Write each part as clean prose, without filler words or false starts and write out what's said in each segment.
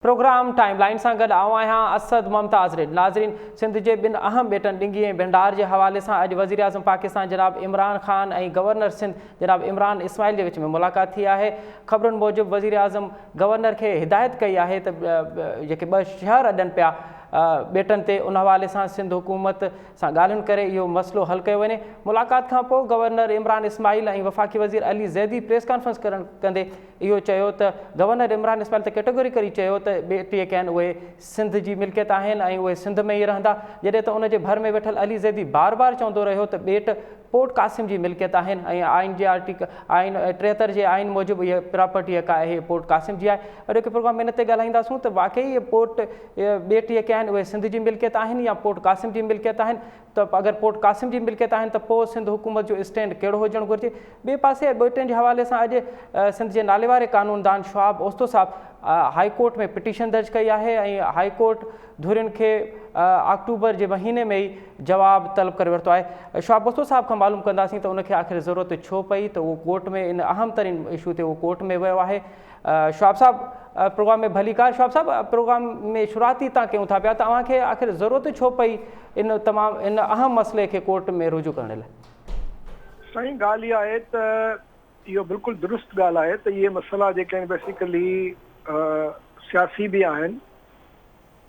Programme timeline से गड आया असद मुमताज़ रेड। नाज़रीन, सिंध के बिन अहम बेटन डिंगी ए भंडार के हवाले से अज वज़ीर आज़म पाकिस्तान जनाब इमरान खान और गवर्नर सिंध जनाब इमरान इस्माइल के विच में मुलाकात थी है। खबरन मूजिब वज़ीर आज़म गवर्नर के हिदायत कई है तो ब शहर अडन पिया बेटन ते उन हवाले से सिंध हुकूमत से गाल्हियुनि करे यो मसलो हल किया वञे। मुलाकात खां पोइ गवर्नर इमरान इस्माइल और वफ़ाक़ी वज़ीर अली ज़ैदी प्रेस कॉन्फ्रेंस कंदे इहो चयो त गवर्नर इमरान इस्माइल त कैटेगोरिकली चयो त बेटीअ के आहिनि उहे सिंध जी मिल्कियत आहिनि ऐं उहे सिंध में ई रहंदा, जॾहिं त उनजे भर में वेठल अली ज़ैदी बार बार चवंदो रहियो त बेट पोर्ट कासिम जी मिल्कियत आहिनि ऐं आइन जे आइन 73 जे आइन मूजिबि इहा प्रॉपर्टी जेका आहे पोर्ट कासिम जी आहे। अॼु के प्रोग्राम में इन ते ॻाल्हाईंदासूं त वाक़ई इहे पोर्ट बेटीअ के आहिनि उहे सिंध जी मिल्कियत आहिनि या पोर्ट कासिम जी मिल्कियत आहिनि। त अगरि पोर्ट कासिम जी मिल्कियत आहिनि त पोइ सिंध हुकूमत जो स्टैंड कहिड़ो हुजणु घुरिजे। ॿिए पासे बेटनि जे हवाले सां अॼु सिंध जे नाले वारे कानूनदान शुआब ओस्तो साहब हाई कोर्ट में पिटीशन दर्ज कई है ऐं हाई कोर्ट धुरियुनि के अक्टूबर के महीने में ही जवाब तलब कर वरतो है। शुआब ओस्तो साहब का मालूम कंदासीं तो उनके आखिर ज़रूरत छो पई तो वो कोर्ट में इन अहम तरीन इशू ते वो कोर्ट में वो है। शुआब साहब प्रोग्राम में भलीकार। शुआब साहब प्रोग्राम में शुरुआती तव्हां कयूं था पिया तव्हांखे आखिर ज़रूरत छो पई इन तमाम इन अहम मसले के कोर्ट में रुजू करण लाइ? साईं ॻाल्हि इहा आहे त इहो बिल्कुलु दुरुस्त ॻाल्हि आहे त इहे मसइला जेके आहिनि बेसिकली सियासी भी आहिनि,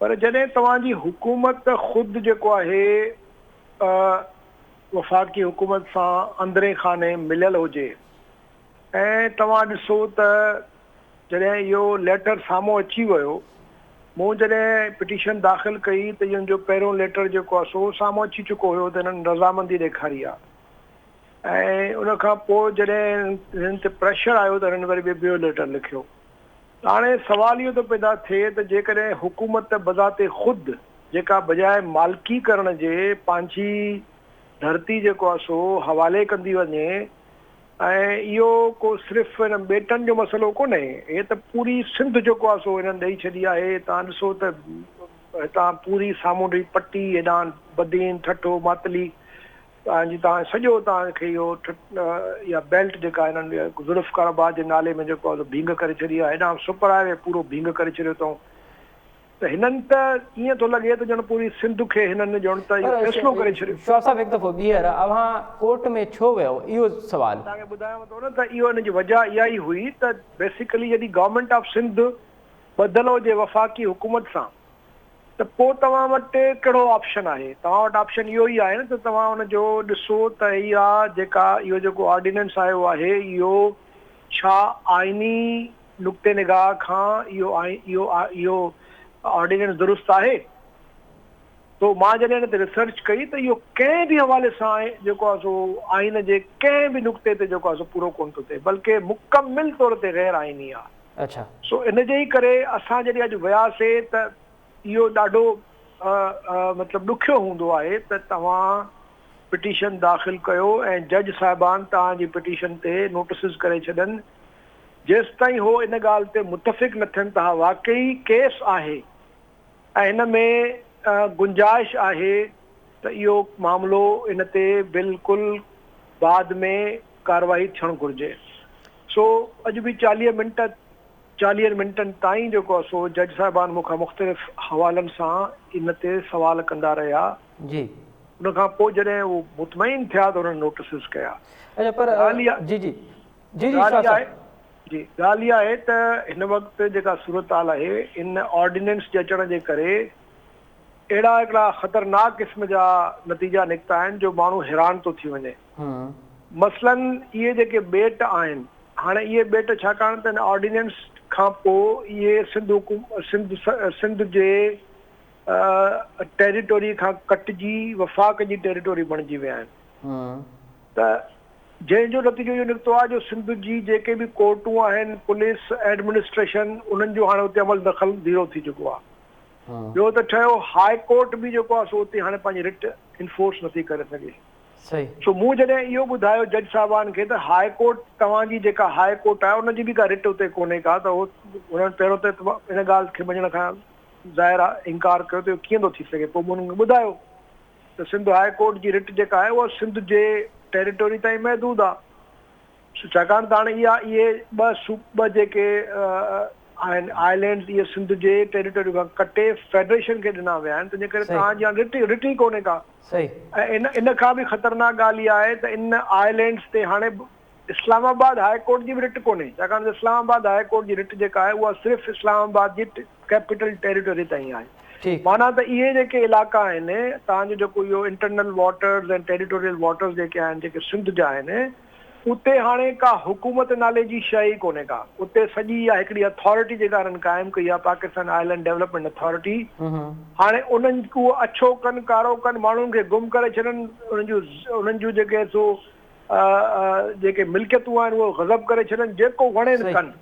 पर जॾहिं तव्हांजी हुकूमत ख़ुदि जेको आहे वफ़ाक़ी हुकूमत सां अंदरे खाने मिलियल हुजे ऐं तव्हां ॾिसो त जॾहिं इहो लेटर साम्हूं अची वियो, मूं जॾहिं पिटीशन दाख़िल कई त इन्हनि जो पहिरियों लेटर जेको आहे सो साम्हूं अची चुको हुयो त हिननि रज़ामंदी ॾेखारी आहे ऐं उन खां पोइ जॾहिं हिननि ते प्रेशर आयो त हिननि वरी ॿियो लेटर लिखियो। हाणे सवाल इहो थो पैदा थिए त जेकॾहिं हुकूमत बज़ाते ख़ुदि जेका बजाए मालिकी करण जे पंहिंजी धरती जेको आहे सो हवाले कंदी वञे ऐं इहो को सिर्फ़ु हिन बेटनि जो मसइलो कोन्हे, हे त पूरी सिंध जेको आहे सो हिननि ॾेई छॾी आहे। तव्हां ॾिसो त हितां पूरी सामुंडी पट्टी हेॾां बदीन ठठो मातली तव्हां सॼो तव्हांखे इहो इहा बेल्ट जेका हिननि ज़ुल्फ़कार आबाद जे नाले में जेको आहे भींग करे छॾी आहे, हेॾां सुपर हाईवे पूरो भींग करे छॾियो अथऊं। त हिननि त ईअं थो लॻे त ॼण पूरी सिंध खे हिननि ॼण त इहो फ़ैसिलो करे छॾियो। शुआब साहब हिकु दफ़ो ॿीहर अव्हां कोर्ट में छो वियो इहो सवाल तव्हांखे ॿुधायांव थो न त इहो हिन जी वजह इहा ई हुई त बेसिकली जॾहिं गवर्नमेंट ऑफ सिंध ॿधल हुजे वफ़ाक़ी हुकूमत सां त पोइ तव्हां वटि कहिड़ो ऑप्शन आहे? तव्हां वटि ऑप्शन इहो ई आहे न त तव्हां हुनजो ॾिसो त इहा जेका इहो जेको ऑर्डिनेंस आयो आहे इहो छा आइनी नुक़्ते निगाह खां इहो ऑर्डिनेंस दुरुस्त आहे? तो मां जॾहिं हिन ते रिसर्च कई त इहो कंहिं बि हवाले सां जेको आहे सो आइन जे कंहिं बि नुक़्ते ते जेको आहे सो पूरो कोन थो थिए, बल्कि मुकमिल तौर ते गैर आइनी आहे। अच्छा, सो इन जे ई करे असां जॾहिं अॼु वियासीं त इहो ॾाढो मतिलबु ॾुखियो हूंदो आहे त तव्हां पिटीशन दाख़िल कयो ऐं जज साहिबान तव्हांजी पिटीशन ते नोटिसिस करे छॾनि जेसि ताईं हो इन ॻाल्हि ते मुतफ़िक़ न थियनि त हा वाक़ई केस आहे ऐं हिन में गुंजाइश आहे त इहो मामिलो इन ते बिल्कुलु बाद में कार्रवाई थियणु घुरिजे। सो अॼु बि 40 मिंटनि ताईं जेको आहे सो जज साहिबान मूंखां मुख़्तलिफ़ हवालनि सां इन ते सवाल कंदा रहिया जी। उन खां पोइ जॾहिं उहो मुतमइन थिया त हुननि नोटिसिस कया। अच्छा, पर ॻाल्हि इहा आहे त हिन वक़्तु जेका सूरत हाल आहे इन ऑर्डिनेंस जे अचण जे करे अहिड़ा हिकिड़ा ख़तरनाक क़िस्म जा नतीजा निकिता आहिनि जो माण्हू हैरान थो थी वञे। मसलन इहे जेके बेट आहिनि, हाणे इहे बेट छाकाणि त हिन ऑर्डिनेंस खां पोइ इहे सिंध जे टेरिटोरी खां कटिजी वफ़ाक़ जी टेरिटोरी बणिजी विया आहिनि। त जंहिंजो नतीजो इहो निकितो आहे जो सिंध जी जेके बि कोर्टूं आहिनि, पुलिस एडमिनिस्ट्रेशन, उन्हनि जो हाणे उते अमल दख़ल ज़ीरो थी चुको आहे। ॿियो त ठहियो हाई कोर्ट बि जेको आहे सो उते हाणे पंहिंजी रिट इन्फोर्स नथी करे सघे। सही। सो मूं जॾहिं इहो ॿुधायो जज साहिबान खे त हाई कोर्ट तव्हांजी जेका हाई कोर्ट आहे उनजी बि का रिट उते कोन्हे का, त उन्हनि पहिरियों त इन ॻाल्हि खे मञण खां ज़ाहिर आहे इनकार कयो त इहो कीअं थो थी सघे। पोइ मूं हुननि ॿुधायो त सिंध हाई कोर्ट जी रिट जेका आहे उहा सिंध जे टेरिटोरी ताईं महदूद आहे। छाकाणि त हाणे इहे ॿ जेके आइलैंड्स इहे सिंध जे टेरिटरी खां कटे फेडरेशन खे ॾिना विया आहिनि, तंहिंजे करे तव्हांजी हाणे रिट ई कोन्हे का। सही। ऐं इन खां बि ख़तरनाक ॻाल्हि इहा आहे त इन आइलैंड्स ते हाणे इस्लामाबाद हाई कोर्ट जी बि रिट कोन्हे, छाकाणि त इस्लामाबाद हाई कोर्ट जी रिट जेका आहे उहा सिर्फ़ु इस्लामाबाद जी कैपिटल टेरिटरी ताईं आहे। माना त इहे जेके इलाइक़ा आहिनि तव्हांजो जेको इहो इंटरनल वाटर्स ऐं टेरिटोरियल वाटर्स जेके आहिनि जेके सिंध जा आहिनि, उते हाणे का हुकूमत नाले जी शइ ई कोन्हे का। उते सॼी इहा हिकिड़ी अथॉरिटी जेका हिननि क़ाइमु कई आहे, पाकिस्तान आइलैंड डेवलपमेंट अथॉरिटी, हाणे उन्हनि उहो अछो कनि कारो कनि, माण्हुनि खे गुम करे छॾनि, उन्हनि जूं जेके सो जेके मिल्कियतूं आहिनि उहो गज़ब करे छॾनि, जेको वणे कनि।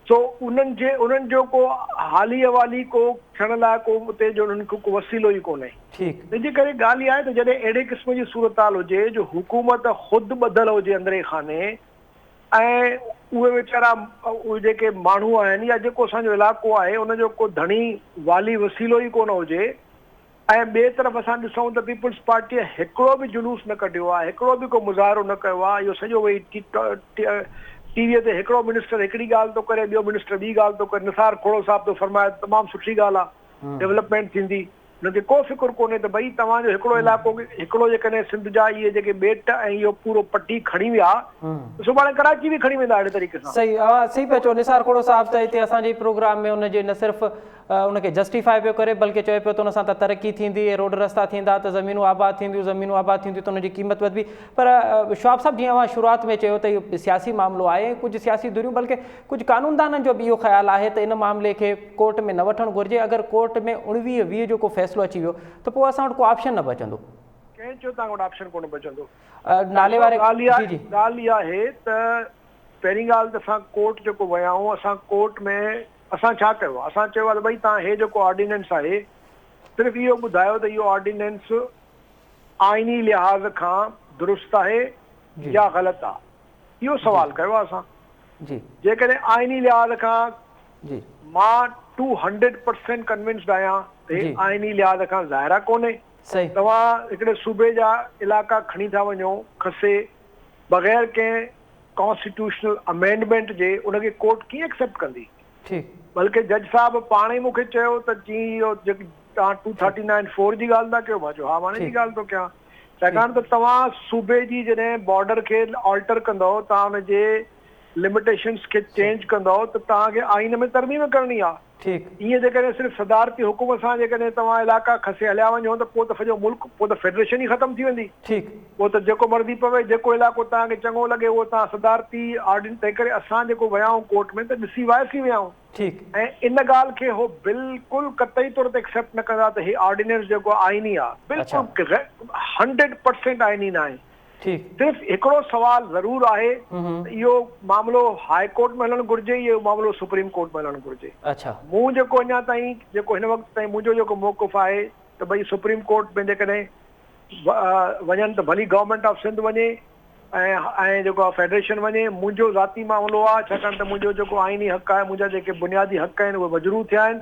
सो उन्हनि जो को हाली हवाली को थियण लाइ को उते जो उन्हनि खे को वसीलो ई कोन्हे। तंहिंजे करे ॻाल्हि इहा आहे त जॾहिं अहिड़े क़िस्म जी सूरत हाल हुजे जो हुकूमत ख़ुदि ॿधल हुजे अंदरे खाने, ऐं उहे वीचारा उहे जेके माण्हू आहिनि या जेको असांजो इलाइक़ो आहे उनजो को धणी वाली वसीलो ई कोन हुजे, ऐं ॿिए तरफ़ असां ॾिसूं त पीपुल्स पार्टीअ हिकिड़ो बि जुलूस न कढियो आहे, हिकिड़ो बि को मुज़ाहिरो न कयो आहे। इहो सॼो वेही टीवीअ ते हिकिड़ो मिनिस्टर हिकिड़ी ॻाल्हि थो करे, ॿियो मिनिस्टर ॿी ॻाल्हि थो करे। निसार खोड़ो साहब थो फरमाए तमामु सुठी ॻाल्हि आहे, डेवलपमेंट थींदी, हुनखे को फ़िक्र कोन्हे त भई तव्हांजो हिकिड़ो इलाइक़ो हिकिड़ो जेकॾहिं सिंध जा इहे जेके ॿेट ऐं इहो पूरो पटी खणी विया, सुभाणे कराची बि खणी वेंदा अहिड़े तरीक़े सां। सही सही पिया चओ। निसार खोड़ो साहब त हिते असांजे प्रोग्राम में हुनजे न सिर्फ़ु उनखे जस्टिफाई पियो करे, बल्कि चए पियो त हुन सां त तरक़ी थींदी, रोड रस्ता थींदा, त ज़मीनूं आबाद थींदियूं, ज़मीनूं आबाद थींदियूं त हुनजी क़ीमत वधंदी। पर शवाब साहब, जीअं शुरुआत में चयो त इहो सियासी मामिलो आहे, कुझु सियासी दुरियूं, बल्कि कुझु कानूनदाननि जो बि इहो ख़्यालु आहे त इन मामले खे कोर्ट में न वठणु घुरिजे। अगरि कोर्ट में 19-20 जो को फ़ैसिलो अची वियो त पोइ असां वटि को ऑप्शन न बचंदो। कंहिं चयो तव्हां वटि ऑप्शन कोन बचंदो? नाले वारे ॻाल्हि इहा आहे त पहिरीं ॻाल्हि त असां कोर्ट जेको विया आहियूं, असां कोर्ट में असां छा कयो आहे, असां चयो आहे त भई तव्हां हे जेको ऑर्डिनेंस आहे सिर्फ़ु इहो ॿुधायो त इहो ऑर्डिनेंस आइनी लिहाज़ खां दुरुस्त आहे या ग़लति आहे, इहो सवाल कयो आहे असां। जेकॾहिं आइनी लिहाज़ खां मां 200% कन्विंस्ड आहियां त आइनी लिहाज़ खां ज़ाहिरा कोन्हे। तव्हां हिकिड़े सूबे जा इलाइक़ा खणी था वञो खसे बग़ैर कंहिं कॉन्स्टिट्यूशनल अमेंडमेंट जे, उनखे कोर्ट कीअं एक्सेप्ट कंदी? बल्कि जज साहब पाण ई मूंखे चयो त जीअं इहो तव्हां 239(4) जी ॻाल्हि था कयो। मां चयो हा, माने जी ॻाल्हि थो कयां, छाकाणि त तव्हां सूबे जी जॾहिं बॉर्डर खे ऑल्टर कंदव, तव्हां हुनजे लिमिटेशन्स खे चेंज कंदव त तव्हांखे आइन में तरमीम करणी आहे। ईअं जेकॾहिं सिर्फ़ु सदारती हुकुम सां जेकॾहिं तव्हां इलाइक़ा खसे हलिया वञो त पोइ त सॼो मुल्क, पोइ त फेडरेशन ई ख़तमु थी वेंदी। पोइ त जेको मर्ज़ी पवे, जेको इलाइक़ो तव्हांखे चङो लॻे उहो तव्हां सदारती ऑर्डिन। तंहिं करे असां जेको विया आहियूं कोर्ट में त ॾिसी वाइसी विया आहियूं, ऐं इन ॻाल्हि खे हो बिल्कुलु कतई तौर ते एक्सेप्ट न कंदा त हे ऑर्डिनेंस जेको आइनी आहे, बिल्कुलु 100% आइनी न आहे। सिर्फ़ु हिकिड़ो सवाल ज़रूर आहे, इहो मामिलो हाई कोर्ट में हलणु घुरिजे, इहो मामिलो सुप्रीम कोर्ट में हलणु घुरिजे। मूं जेको अञा ताईं जेको हिन वक़्त ताईं मुंहिंजो जेको मौक़िफ़ आहे त भई सुप्रीम कोर्ट में जेकॾहिं वञनि त भली गवर्नमेंट ऑफ सिंध वञे ऐं जेको आहे फेडरेशन वञे। मुंहिंजो ज़ाती मामिलो आहे, छाकाणि त मुंहिंजो जेको आइनी हक़ आहे, मुंहिंजा जेके बुनियादी हक़ आहिनि उहे मजरूह थिया आहिनि।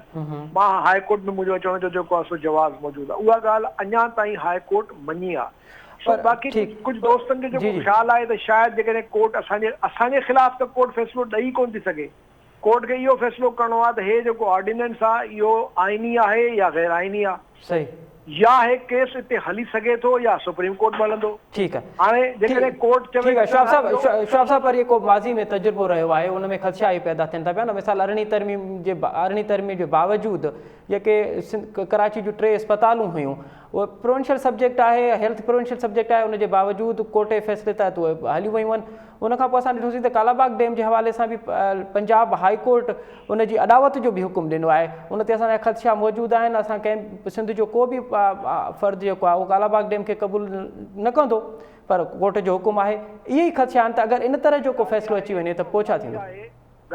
मां हाई कोर्ट में मुंहिंजो अचण जो जेको आहे सो जवाज़ मौजूदु आहे। उहा ॻाल्हि अञा ताईं हाई कोर्ट मञी आहे। बाक़ी कुझु दोस्तनि जो जेको ख़्यालु आहे त शायदि जेकॾहिं कोर्ट असांजे ख़िलाफ़ त कोर्ट फ़ैसिलो ॾेई कोन थी सघे। कोर्ट खे इहो फ़ैसिलो करिणो आहे त हे जेको ऑर्डिनेंस आहे इहो आइनी आहे या गैर आइनी आहे, या हे केस हिते हली सघे थो या सुप्रीम कोर्ट में हलंदो। हाणे जेकॾहिं कोर्ट चवे शवाब साहब, पर को माज़ी में तजुर्बो रहियो आहे, उन में ख़दशा ई पैदा थियनि था पिया न। मिसाल 18वीं तरमीम जे बावजूदि जेके कराची जूं 3 अस्पतालूं हुयूं उहे प्रोविंशियल सब्जेक्ट आहे, हेल्थ प्रोविंशियल सब्जेक्ट आहे, उनजे बावजूदि कोर्ट जे फ़ैसिले तहत उहे हली वियूं आहिनि। उनखां पोइ असां ॾिठोसीं त कालाबाग डैम जे हवाले सां बि पंजाब हाई कोर्ट उनजी अदावत जो बि हुकुम ॾिनो आहे। उन ते असांजा ख़दशा मौजूदु आहिनि। असां कंहिं सिंध जो को बि फ़र्द जेको आहे उहो कालाबाग डैम खे क़बूल न कंदो, पर कोर्ट जो हुकुम आहे। इहे ई ख़दशा आहिनि त अगरि इन तरह जो को फ़ैसिलो अची वञे त पोइ छा थींदो?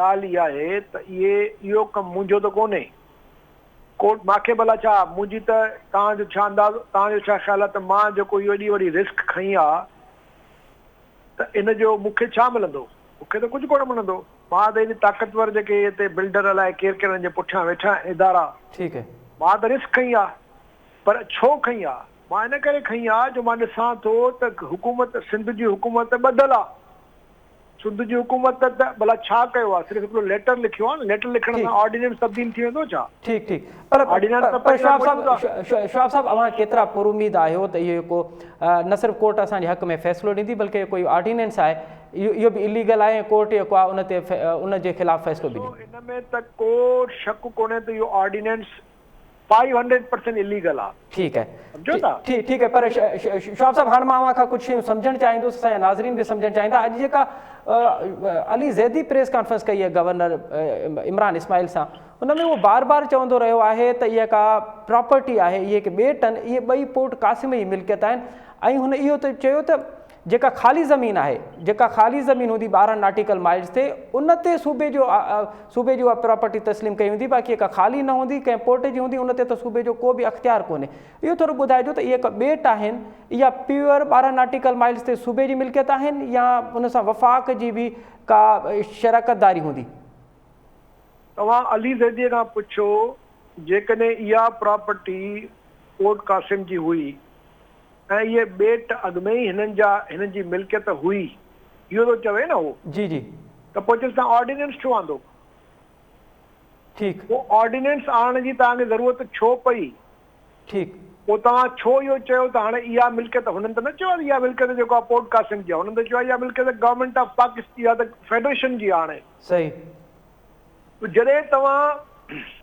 ॻाल्हि इहा आहे त इहो कमु मुंहिंजो त कोन्हे। कोर्ट मूंखे भला छा, मुंहिंजी त तव्हांजो छा अंदाज़ो, तव्हांजो छा ख़्यालु आहे त मां जेको इहो एॾी वॾी रिस्क खई आहे त इन जो मूंखे छा मिलंदो? मूंखे त कुझु कोन मिलंदो। मां त एॾी ताक़तवर जेके हिते बिल्डर अलाए केरु केरु जे पुठियां वेठा आहिनि इदारा, मां त रिस्क खई आहे। पर छो खई आहे? मां इन करे खई आहे जो मां ॾिसां थो त हुकूमत, सिंध जी हुकूमत ॿधल आहे। सिंध जी हुकूमत त भला छा कयो आहे, सिर्फ़ु हिकिड़ो लेटर लिखियो आहे न, लेटर लिखण सां ऑर्डिनेंस तब्दील थी वेंदो छा? ठीक ठीक, पर शवाब साहब अवां केतिरा पुरुमीद आहियो त इहो को न सिर्फ़ु कोर्ट असांजे हक़ में फ़ैसिलो ॾींदी बल्कि कोई ऑर्डिनेंस आहे इहो बि इलीगल आहे, कोर्ट जेको आहे उन ते उन जे ख़िलाफ़ फ़ैसिलो बि ॾींदो? इन में त को शक कोन्हे त इहो ऑर्डिनेंस 500% इलीगल आहे। ठीक है, समझो था? ठीक है, पर शवाब साहब हाणे मां अवां खां कुझु शयूं सम्झणु चाहींदुसि, असांजा नाज़रीन बि सम्झणु चाहींदा। अॼु जेका अली ज़ैदी प्रेस कॉन्फ्रेंस कई आहे गवर्नर इमरान इस्माइल सां, हुन में उहो बार बार चवंदो रहियो आहे त इहा का प्रॉपर्टी आहे, इहे के ॿिए टन, इहे ॿई पोर्ट कासिम जी मिल्कियत आहिनि। ऐं हुन इहो त चयो त जेका ख़ाली ज़मीन आहे, जेका ख़ाली ज़मीन हूंदी 12 नॉटिकल माइल्स ते, उन ते सूबे जी उहा प्रॉपर्टी तस्लीम कई हूंदी, बाक़ी जेका ख़ाली न हूंदी कंहिं पोर्ट जी हूंदी उन ते त सूबे जो को बि अख़्तियार कोन्हे। इहो थोरो ॿुधाइजो त इहे ॿेट आहिनि, इहा प्योर 12 नॉटिकल माइल्स ते सूबे जी मिल्कियत आहिनि या उन सां वफ़ाक़ जी बि का शराकतदारी हूंदी? तव्हां अली ज़ैदीअ खां पुछो, जेकॾहिं इहा प्रॉपर्टी पोर्ट कासिम जी हुई ऐं इहे ॿेट अॻु में ई हिननि जी मिल्कियत हुई, इहो थो चवे न उहो। जी जी, त पोइ चयोसि तव्हां ऑर्डिनेंस छो आंदो? ठीकु, पोइ ऑर्डिनेंस आणण जी तव्हांखे ज़रूरत छो पई? ठीकु, पोइ तव्हां छो इहो चयो त हाणे इहा मिल्कियत, हुननि त न चयो इहा मिल्कियत जेको आहे पोर्ट कासिम जी आहे, हुननि त चयो इहा मिल्कियत गवर्नमेंट ऑफ पाकिस्तान, इहा त फेडरेशन जी आहे। हाणे सही, जॾहिं तव्हां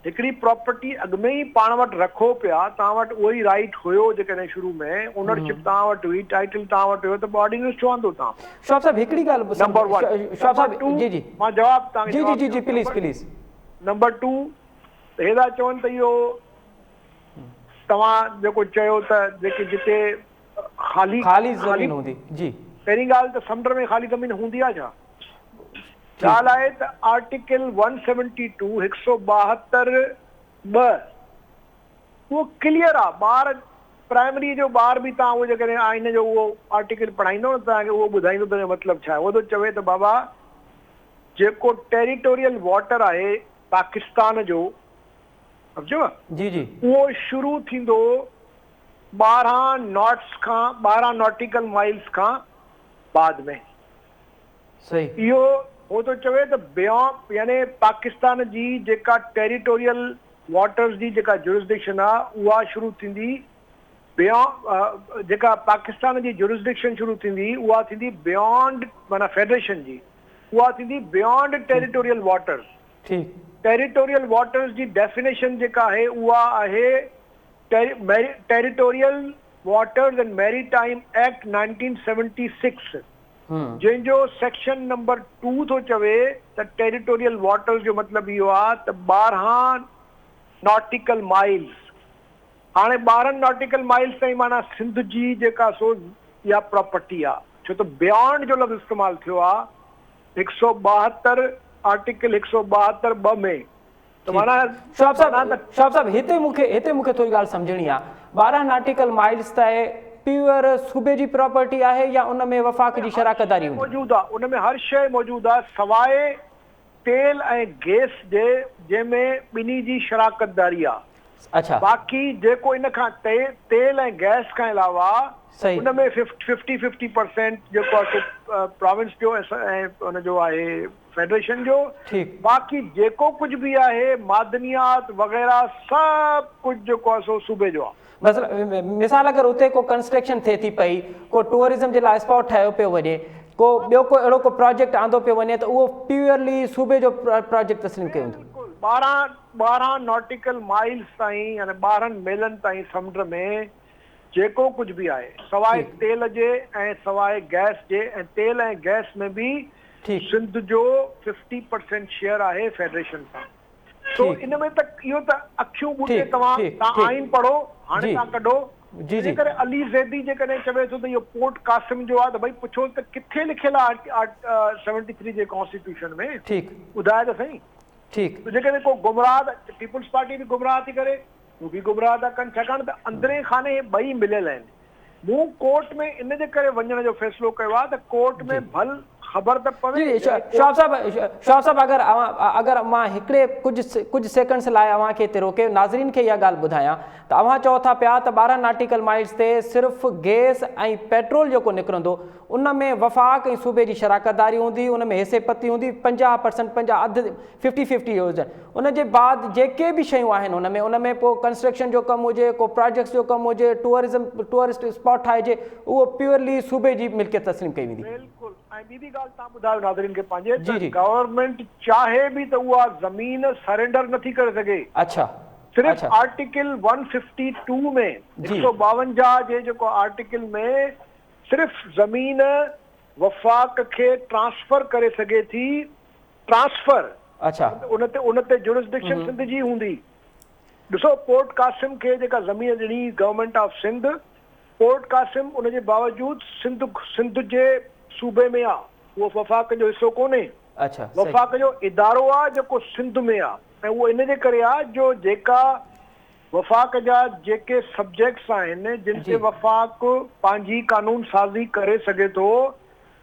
हिकिड़ी प्रॉपर्टी अॻु में ई पाण वटि रखो पिया, तव्हां वटि उहो ई राइट हुयो, जेकॾहिं शुरू में ओनरशिप तव्हां वटि हुई, टाइटल तव्हां वटि हुयो, त ऑर्डिनेंस छो आंदो तव्हां? शवाब साहब हिकिड़ी ॻाल्हि, नंबर 1। शवाब साहब जी जी, मां जवाब तव्हांखे जी जी जी प्लीज़ प्लीज़। नंबर 2, हे था चवनि त इहो तव्हां जेको चयो त जेके जिते ख़ाली ज़मीन हूंदी, जी, पहिरीं ॻाल्हि त समुंड में ख़ाली ज़मीन हूंदी आहे छा? ॻाल्हि आहे त आर्टिकल 172 172(2) उहो क्लियर आहे। ॿार प्राइमरी जो ॿार बि तव्हां उहो जेकॾहिं आइन जो उहो आर्टिकल पढ़ाईंदो न, तव्हांखे उहो ॿुधाईंदो त मतिलबु छा आहे। उहो थो चवे त बाबा जेको टेरिटोरियल वाटर आहे पाकिस्तान जो, सम्झो जी जी, उहो शुरू थींदो 12 नॉट्स खां, 12 नॉटिकल माइल्स खां बाद में। सही, इहो हो थो चवे त बियॉन्ड, यानी पाकिस्तान जी जेका टेरिटोरियल वाटर्स जी जेका जुरिसडिक्शन आहे उहा शुरू थींदी बियॉन्ड, जेका पाकिस्तान जी जुरिसडिक्शन शुरू थींदी उहा थींदी बियॉन्ड, माना फेडरेशन जी, उहा थींदी बियॉन्ड टेरिटोरियल वाटर्स। ठीकु, टेरिटोरियल वाटर्स जी डेफिनेशन जेका आहे उहा आहे territorial waters and maritime act 1976, जंहिंजो सेक्शन नंबर 2 थो चवे त टेरिटोरियल वाटर्स जो मतिलबु इहो आहे त 12 नॉटिकल माइल्स। हाणे 12 नॉटिकल माइल्स ताईं माना सिंध जी जेका सो इहा प्रॉपर्टी आहे, छो त बियॉन्ड जो लफ़्ज़ इस्तेमालु थियो आहे 172 आर्टिकल 172(2) में। त माना शवाब साहब हिते मूंखे थोरी ॻाल्हि सम्झणी आहे, 12 नॉटिकल माइल्स ताईं प्योर सूबे जी प्रॉपर्टी आहे या उन में वफ़ाक़ जी शराकतदारी हूंदी? मौजूदु आहे, उन में हर शइ मौजूदु आहे सवाइ तेल ऐं गैस जे, जंहिंमें ॿिन्ही जी शराकतदारी आहे। अच्छा, बाक़ी जेको इन खां तेल ऐं गैस खां अलावा उन में 50-50% जेको आहे प्रोविंस जो ऐं उनजो आहे फेडरेशन जो। बाक़ी जेको कुझु बि आहे मादनियात वग़ैरह सभु कुझु जेको आहे सो सूबे जो आहे। मिसाल अगरि उते को कंस्ट्रक्शन थिए थी पई, को टूरिज़म जे लाइ स्पॉट ठाहियो पियो वञे, को ॿियो को अहिड़ो को प्रोजेक्ट आंदो पियो वञे, त उहो प्योरली सूबे जो प्रोजेक्ट तस्लीम कयो हूंदो? 12 नॉटिकल माइल्स ताईं, यानी 12 मीलनि ताईं समुंड में जेको कुझु बि आहे सवाइ तेल जे ऐं सवाइ गैस जे, ऐं तेल ऐं गैस में बि सिंध जो 50% शेयर आहे फेडरेशन सां। तो इन में त इहो त अखियूं ॿूटे तव्हां आइन पढ़ो, हाणे तव्हां कढो। जेकॾहिं अली ज़ैदी जेकॾहिं चवे थो त इहो पोर्ट कासिम जो आहे, त भई पुछो त किथे लिखियल आहे 73 जे कॉन्स्टिट्यूशन में? ॿुधाए त सही। ठीकु, जेकॾहिं को गुमराह, पीपुल्स पार्टी बि गुमराह थी करे, हू बि गुमराह था कनि, छाकाणि त अंदरे खाने ॿई मिलियल आहिनि। मूं कोर्ट में इन जे करे वञण जो फ़ैसिलो कयो आहे त कोर्ट में भल ख़बर त पवे। जी शौब साहब अगर मां हिकिड़े कुछ सेकंड्स लाइ अवां खे हिते रोके नाज़रीन खे इहा ॻाल्हि ॿुधायां त अवां चओ था पिया त 12 नॉटिकल माइल्स ते सिर्फ़ु गैस ऐं पेट्रोल जेको निकिरंदो उन में वफ़ाक़ ऐं सूबे जी शराकतदारी हूंदी, उन में हिसेपती हूंदी 50% 50 हुजनि। उन जे बाद जेके बि शयूं आहिनि उन में पोइ कंस्ट्रक्शन जो कमु हुजे, को प्रोजेक्ट्स जो कमु हुजे, टूरिस्ट स्पॉट ठाहिजे, उहो प्योरली सूबे जी मिल्कियत तस्लीम कई वेंदी। बिल्कुलु। ऐं ॿी बि ॻाल्हि तव्हां ॿुधायो नाज़रीन खे पंहिंजे त गवर्नमेंट चाहे बि त उहा ज़मीन सरेंडर नथी करे सघे। अच्छा। सिर्फ़ु आर्टिकल 152 में 152 जे जेको आर्टिकल में सिर्फ़ु ज़मीन वफ़ाक़ खे ट्रांसफर करे सघे थी, ट्रांसफर। अच्छा। उन ते जुरिसडिक्शन सिंध जी हूंदी। ॾिसो पोर्ट कासिम खे जेका ज़मीन ॾिनी government of Sindh, port Qasim उन जे बावजूदि सिंध जे सूबे में आहे, उहो वफ़ाक़ जो हिसो कोन्हे। अच्छा। वफ़ाक़ जो इदारो आहे जेको सिंध में आहे, ऐं उहो इन जे करे आहे जो जेका वफ़ाक़ जा जेके सब्जेक्ट्स आहिनि जिन ते वफ़ाक़ पंहिंजी कानून साज़ी करे सघे थो,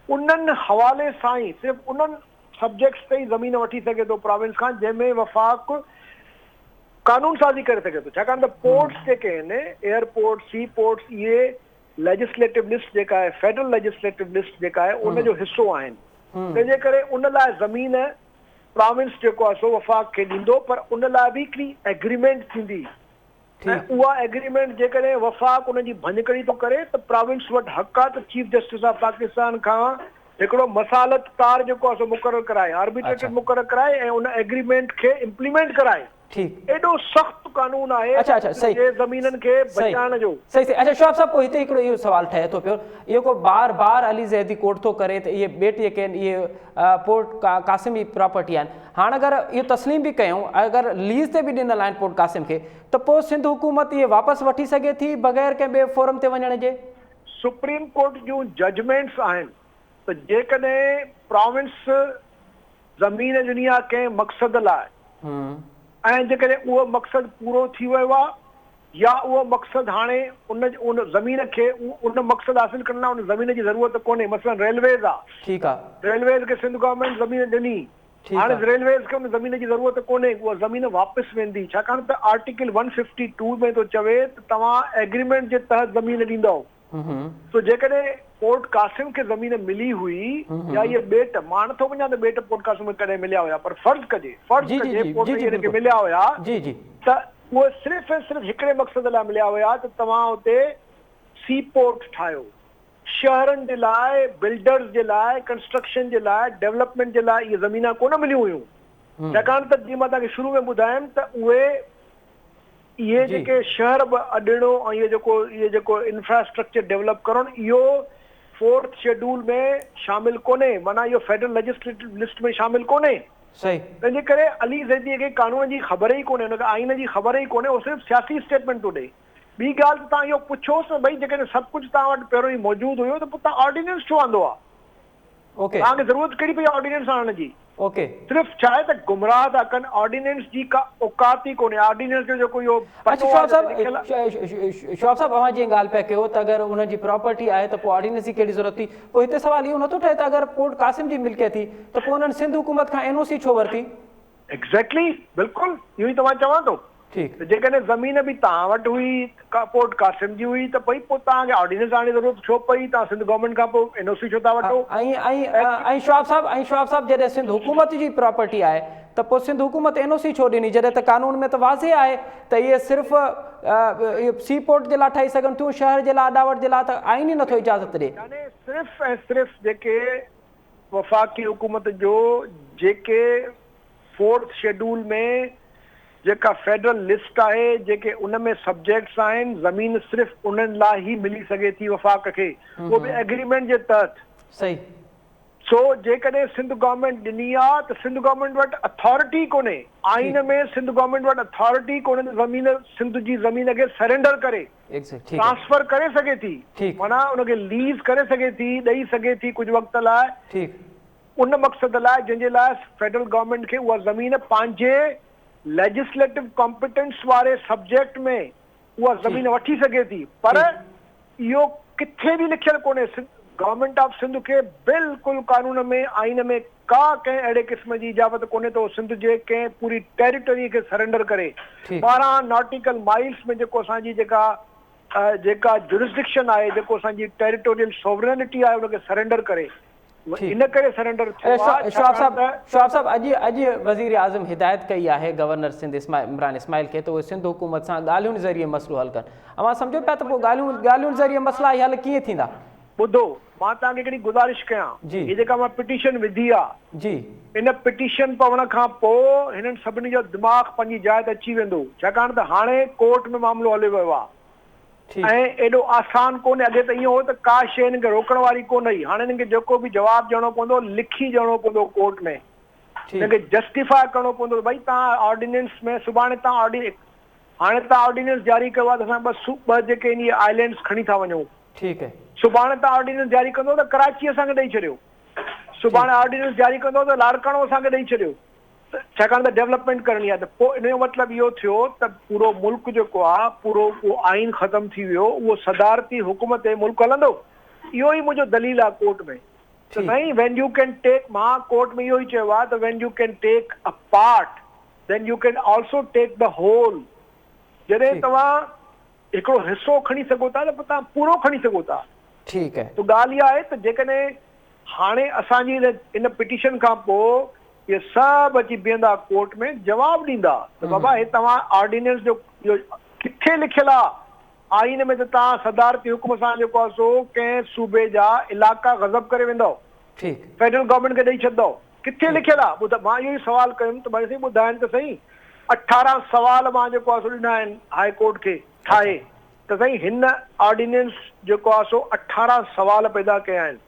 उन्हनि हवाले सां ई सिर्फ़ु उन्हनि सब्जेक्ट्स ते ई ज़मीन वठी सघे थो प्रोविंस खां जंहिंमें वफ़ाक़ कानून साज़ी करे सघे थो। छाकाणि त पोर्ट्स जेके आहिनि, एयरपोर्ट, सी पोर्ट्स, इहे लेजिस्लेटिव लिस्ट जेका आहे, फेडरल लेजिस्लेटिव लिस्ट जेका आहे उन जो हिसो आहिनि। तंहिंजे करे उन लाइ ज़मीन प्रोविंस जेको आहे सो वफ़ाक़ खे ॾींदो, पर उन लाइ बि हिकिड़ी एग्रीमेंट थींदी, ऐं उहा एग्रीमेंट जेकॾहिं वफ़ाक़ उन जी भञकड़ी थो करे त प्रोविंस वटि हक़ आहे त चीफ जस्टिस ऑफ पाकिस्तान खां हिकिड़ो मसालत तार जेको आहे सो मुक़ररु कराए, आर्बिट्रेटर मुक़ररु कराए ऐं उन एग्रीमेंट खे इम्प्लीमेंट कराए। एॾो सख़्तु कानून आहे ज़मीननि खे बचाइण जो। सही। अच्छा शौब साहब, पोइ हिते हिकिड़ो इहो सवाल ठहे थो पियो, इहो को बार अली ज़ैदी कोर्ट थो करे त इहे बेट जेके आहिनि इहे पोर्ट कासिम जी प्रॉपर्टी आहिनि। हाणे अगरि इहो तस्लीम बि कयूं, अगरि लीज़ ते बि ॾिनल आहिनि पोर्ट कासिम खे, त पोइ सिंध हुकूमत इहे वापसि वठी सघे थी बग़ैर कंहिं ॿिए फोरम ते वञण जे? सुप्रीम कोर्ट जूं जजमेंट्स आहिनि त जेकॾहिं प्रोविंस ज़मीन ॾिनी आहे कंहिं मक़सद लाइ, ऐं जेकॾहिं उहो मक़सदु पूरो थी वियो आहे या उहो मक़सदु हाणे उन ज़मीन खे उन मक़सदु हासिल करण लाइ उन ज़मीन जी ज़रूरत कोन्हे, मसलन रेलवेज़ आहे, ठीकु आहे, रेलवेज़ खे सिंध गवर्नमेंट ज़मीन ॾिनी, हाणे रेलवेज़ खे उन ज़मीन जी ज़रूरत कोन्हे, उहा ज़मीन वापसि वेंदी। छाकाणि त आर्टिकल 152 में थो चवे त तव्हां एग्रीमेंट जे तहत ज़मीन ॾींदव। तो जेकॾहिं पोर्ट कासिम खे ज़मीन मिली हुई या इहे बेट, मां नथो वञा त बेट पोर्ट कासिम में कॾहिं मिलिया हुया, पर फर्ज़ कजे पोर्ट खे मिलिया हुया त उहे सिर्फ़ु ऐं सिर्फ़ु हिकिड़े मक़सद लाइ मिलिया हुया त तव्हां हुते सी पोर्ट ठाहियो, शहरनि जे लाइ, बिल्डर्स जे लाइ, कंस्ट्रक्शन जे लाइ, डेवलपमेंट जे लाइ इहे ज़मीनां कोन मिलियूं हुयूं। छाकाणि त जीअं मां तव्हांखे शुरू में ॿुधायमि त उहे इहे जेके शहर अॾिणो ऐं इहे जेको इंफ्रास्ट्रक्चर डेवलप करणु, इहो 4th शेड्यूल में शामिल कोन्हे, माना इहो फेडरल लेजिस्लेटिव लिस्ट में शामिल कोन्हे। सही। तंहिंजे करे अली ज़ैदीअ खे कानून जी ख़बर ई कोन्हे, हुनखे आइन जी ख़बर ई कोन्हे, उहो सिर्फ़ु सियासी स्टेटमेंट थो ॾे। ॿी ॻाल्हि त तव्हां इहो पुछोसि न भई जेकॾहिं सभु कुझु तव्हां वटि पहिरियों ई मौजूदु हुयो त पोइ तव्हां ऑर्डिनेंस छो आंदो आहे? तव्हांखे ज़रूरत कहिड़ी पई ऑर्डिनेंस आणण जी? सिर्फ़ु छा आहे त गुमराह था कनि, ऑर्डिनेंस जी का औकात ई कोन्हे। ऑर्डिनेंस जो जेको इहो शौब साहब अवां जीअं ॻाल्हि पिया कयो त अगरि हुनजी प्रॉपर्टी आहे त पोइ ऑर्डिनेंस जी कहिड़ी ज़रूरत थी? पोइ हिते सवाल इहो नथो ठहे त अगरि पोर्ट कासिम जी मिल्कियत थी त पोइ हुननि सिंध हुकूमत खां NOC छो वरिती? एग्ज़ैक्टली, बिल्कुलु इहो ई तव्हां चवां थो। ठीकु। जेकॾहिं ज़मीन बि तव्हां वटि हुई, पोर्ट कासिम जी हुई, त पोइ तव्हांखे ऑर्डिनेंस आणण जी ज़रूरत छो पई? तव्हां सिंध गवर्नमेंट खां पोइ NOC छो था वठो? ऐं शौब साहब जॾहिं सिंध हुकूमत जी प्रॉपर्टी आहे त पोइ सिंध हुकूमत NOC छो ॾिनी जॾहिं त कानून में त वाज़े आहे त इहे सिर्फ़ु सी पोर्ट जे लाइ ठही सघनि थियूं, शहर जे लाइ, अॾावत जे लाइ त आइन ई नथो इजाज़त ॾे। सिर्फ़ु ऐं सिर्फ़ु जेके वफ़ाक़ी हुकूमत जो जेके 4th शेड्यूल में जेका फेडरल लिस्ट आहे, जेके उन में सब्जेक्ट्स आहिनि, ज़मीन सिर्फ़ु उन्हनि लाइ ई मिली सघे थी वफ़ाक़ खे, उहो बि एग्रीमेंट जे तहत। सही। सो जेकॾहिं सिंध गवर्नमेंट ॾिनी आहे त सिंध गवर्नमेंट वटि अथॉरिटी कोन्हे, आइन में सिंध गवर्नमेंट वटि अथॉरिटी कोन्हे त ज़मीन सिंध जी ज़मीन खे सरेंडर करे, ट्रांसफर करे सघे थी, माना उनखे लीज़ करे सघे थी, ॾेई सघे थी कुझु वक़्त लाइ, उन मक़सद लाइ जंहिंजे लाइ फेडरल गवर्नमेंट खे उहा ज़मीन पंहिंजे लेजिस्लेटिव कॉम्पिटेंस वारे सब्जेक्ट में उहा ज़मीन वठी सघे थी। पर इहो किथे बि लिखियलु कोन्हे गवर्नमेंट ऑफ सिंध के बिल्कुलु कानून में आइन में का कंहिं अहिड़े क़िस्म जी इजाज़त कोन्हे त सिंध जे कंहिं पूरी टेरिटरी खे सरेंडर करे 12 नॉटिकल माइल्स में जेको असांजी जेका जुरिस्डिक्शन आहे, जेको असांजी टेरिटोरियल सोवरेनिटी आहे, उनखे सरेंडर करे इन करे सरेंडर थियो आहे। शवाब साहब अॼु वज़ीर आज़म हिदायत कई आहे गवर्नर सिंध इमरान इस्माइल खे त उहे सिंध हुकूमत सां ॻाल्हियुनि ज़रिए मसइलो हल कनि। अवां सम्झो पिया त पोइ ॻाल्हियुनि ज़रिए मसइला हल कीअं थींदा? ॿुधो, मां तव्हांखे हिकिड़ी गुज़ारिश कयां, हीअ जेका मां पिटीशन विधी आहे जी, इन पिटीशन पवण खां पोइ हिननि सभिनी जो दिमाग़ पंहिंजी जाइ ते अची वेंदो, छाकाणि त हाणे कोर्ट में मामिलो हले वियो आहे ऐं एॾो आसान कोन्हे। अॻे त इहो हो त का शइ हिननि खे रोकण वारी कोन हुई, हाणे हिननि खे जेको बि जवाबु ॾियणो पवंदो लिखी ॾियणो पवंदो कोर्ट में, हिनखे जस्टिफाई करिणो पवंदो भई तव्हां ऑर्डिनेंस में सुभाणे तव्हां हाणे तव्हां ऑर्डिनेंस जारी कयो आहे त असां ॿ जेके इन आइलैंड्स खणी था वञूं, ठीकु है, सुभाणे तव्हां ऑर्डिनेंस जारी कंदो त कराची असांखे ॾेई छॾियो, सुभाणे ऑर्डिनेंस जारी कंदो त लाड़काणो असांखे ॾेई छॾियो, छाकाणि त डेवलपमेंट करणी आहे। त पोइ इन जो मतिलबु इहो थियो त पूरो मुल्क जेको आहे पूरो उहो आइन ख़तम थी वियो, उहो सदारती हुकूमत ते मुल्क हलंदो। इहो ई मुंहिंजो दलील आहे कोर्ट में त साईं व्हेन यू कैन टेक, मां कोर्ट में इहो ई चयो आहे त when you can take a part then you can also take the whole. जॾहिं तव्हां हिकिड़ो हिसो खणी सघो था त पोइ तव्हां पूरो खणी सघो था। ठीकु है, त ॻाल्हि इहा आहे त जेकॾहिं हाणे असांजी इन पिटीशन खां पोइ इहे सभु अची बीहंदा कोर्ट में जवाबु ॾींदा त बाबा हे तव्हां ऑर्डिनेंस जो इहो किथे लिखियलु आहे आइन में त तव्हां सदारती हुकुम सां जेको आहे सो कंहिं सूबे जा इलाइक़ा गज़ब करे वेंदव, फेडरल गवर्नमेंट खे ॾेई छॾंदव, किथे लिखियलु आहे? मां इहो ई सवाल कयुमि त भई ॿुधाइनि त सही। 18 सवाल मां जेको आहे सो ॾिना आहिनि हाई कोर्ट खे ठाहे त साईं हिन ऑर्डिनेंस जेको आहे सो 18 सवाल पैदा कया आहिनि,